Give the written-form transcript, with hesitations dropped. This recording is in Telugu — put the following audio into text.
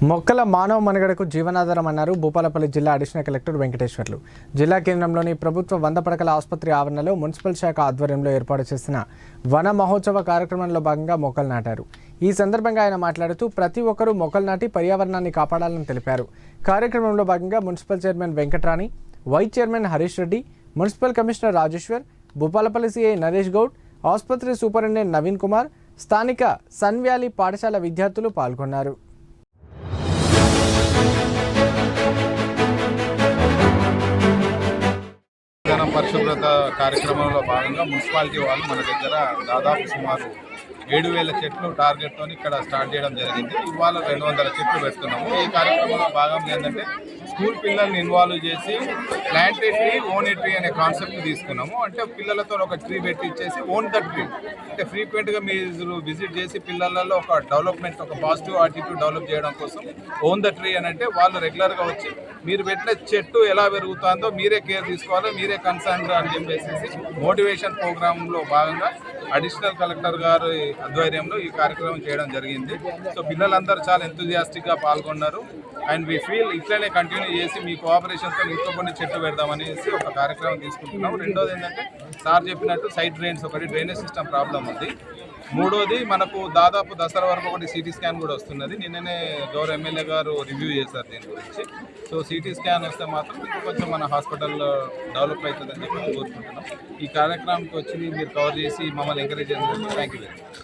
మొక్కల మానవ మనుగడకు జీవనాధారం అన్నారు భూపాలపల్లి జిల్లా అడిషనల్ కలెక్టర్ వెంకటేశ్వర్లు. జిల్లా కేంద్రంలోని ప్రభుత్వ 100 పడకల ఆసుపత్రి ఆవరణలో మున్సిపల్ శాఖ ఆధ్వర్యంలో ఏర్పాటు చేసిన వన మహోత్సవ కార్యక్రమంలో భాగంగా మొక్కలు నాటారు. ఈ సందర్భంగా ఆయన మాట్లాడుతూ ప్రతి ఒక్కరూ మొక్కలు నాటి పర్యావరణాన్ని కాపాడాలని తెలిపారు. కార్యక్రమంలో భాగంగా municipal chairman Venkatrani, vice chairman Harish Reddy, municipal commissioner Rajeshwar, Bhupalpally CI Naresh Goud, ఆసుపత్రి సూపరింటెండెంట్ నవీన్ కుమార్, స్థానిక సన్ వ్యాలీ పాఠశాల విద్యార్థులు పాల్గొన్నారు. పరిశుభ్రత కార్యక్రమంలో భాగంగా మున్సిపాలిటీ వాళ్ళు మన దగ్గర దాదాపు సుమారు 7,000 చెట్లు టార్గెట్తో ఇక్కడ స్టార్ట్ చేయడం జరిగింది. ఇవాళ 200 చెట్లు పెడుతున్నాము. ఈ కార్యక్రమంలో భాగంగా ఏంటంటే స్కూల్ పిల్లల్ని ఇన్వాల్వ్ చేసి ప్లాంట్ ఏ ట్రీ ఓన్ ఏ ట్రీ అనే కాన్సెప్ట్ తీసుకున్నాము. అంటే పిల్లలతో ఒక ట్రీ పెట్టి ఇచ్చేసి ఓన్ ద ట్రీ అంటే ఫ్రీక్వెంట్గా మీరు విజిట్ చేసి పిల్లలలో ఒక డెవలప్మెంట్, ఒక పాజిటివ్ యాటిట్యూడ్ డెవలప్ చేయడం కోసం ఓన్ ద ట్రీ అని అంటే వాళ్ళు రెగ్యులర్గా వచ్చి మీరు పెట్టిన చెట్టు ఎలా పెరుగుతుందో మీరే కేర్ తీసుకోవాలి, మీరే కన్సర్న్ అని చెప్పేసి మోటివేషన్ ప్రోగ్రాంలో భాగంగా అడిషనల్ కలెక్టర్ గారి ఆధ్వర్యంలో ఈ కార్యక్రమం చేయడం జరిగింది. సో పిల్లలందరూ చాలా ఎంతూజియాస్టిక్గా పాల్గొన్నారు. అండ్ వీ ఫీల్ ఇట్లనే కంటిన్యూ చేసి మీ కోఆపరేషన్తో ఇంకో కొన్ని చెట్లు పెడదామనేసి ఒక కార్యక్రమం తీసుకుంటున్నాం. రెండోది ఏంటంటే సార్ చెప్పినట్టు సైడ్ డ్రైన్స్, ఒకటి డ్రైనేజ్ సిస్టమ్ ప్రాబ్లం ఉంది. మూడోది మనకు దాదాపు దసరా వరకు ఒకటి సిటీ స్కాన్ కూడా వస్తున్నది. నిన్ననే గౌరవ ఎమ్మెల్యే గారు రివ్యూ చేశారు దీని గురించి. సో సిటీ స్కాన్ వస్తే మాత్రం కొంచెం మన హాస్పిటల్ డెవలప్ అవుతుందని చెప్పి కోరుకుంటున్నాం. ఈ కార్యక్రమానికి వచ్చి మీరు కవర్ చేసి మమ్మల్ని ఎంకరేజ్ చేసినందుకు థ్యాంక్ యూ వెరీ మచ్.